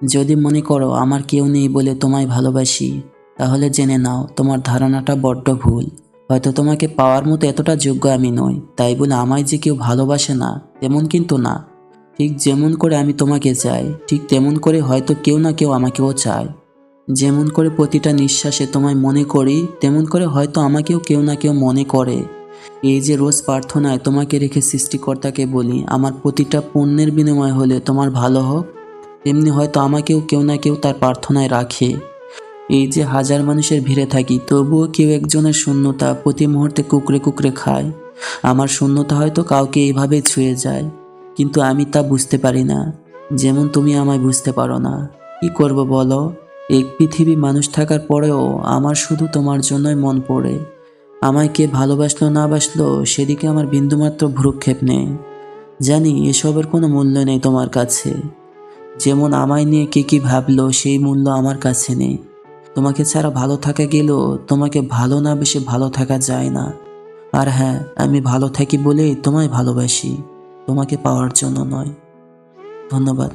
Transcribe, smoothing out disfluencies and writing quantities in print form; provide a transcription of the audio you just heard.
যদি মনে করো আমার কেউ নেই বলে তোমায় ভালোবাসি, তাহলে জেনে নাও তোমার ধারণাটা বড্ড ভুল। হয়তো তোমাকে পাওয়ার মতো এতটা যোগ্য আমি নই, তাই বলে আমায় যে কেউ ভালোবাসে না তেমন কিন্তু না। ঠিক যেমন করে আমি তোমাকে চাই, ঠিক তেমন করে হয়তো কেউ না কেউ আমাকেও চায়। যেমন করে প্রতিটা নিঃশ্বাসে তোমায় মনে করি, তেমন করে হয়তো আমাকেও কেউ না কেউ মনে করে। এই যে রোজ প্রার্থনায় তোমাকে রেখে সৃষ্টিকর্তাকে বলি আমার প্রতিটা পুণ্যের বিনিময় হলে তোমার ভালো হোক, তেমনি হয়তো আমাকেও কেউ না কেউ তার প্রার্থনায় রাখে। এই যে হাজার মানুষের ভিড়ে থাকি, তবুও কেউ একজনের শূন্যতা প্রতি মুহূর্তে কুকড়ে কুকড়ে খায়। আমার শূন্যতা হয়তো কাউকে এইভাবে ছুঁয়ে যায়, কিন্তু আমি তা বুঝতে পারি না, যেমন তুমি আমায় বুঝতে পারো না। কি করব বলো? এক পৃথিবী মানুষ থাকার পরেও আমার শুধু তোমার জন্যই মন পড়ে। আমায় কে ভালোবাসলো না বাসলো সেদিকে আমার বিন্দুমাত্র ভ্রুক্ষেপ নেই। জানি এসবের কোনো মূল্য নেই তোমার কাছে। যেমন আমায় নিয়ে কে কি ভাবলো সেই মূল্য আমার কাছে নেই। তোমাকে ছাড়া ভালো থাকা গেলেও তোমাকে ভালো না বেশি ভালো থাকা যায় না। আর হ্যাঁ, আমি ভালো থাকি বলেই তোমায় ভালোবাসি, তোমাকে পাওয়ার জন্য নয়। ধন্যবাদ।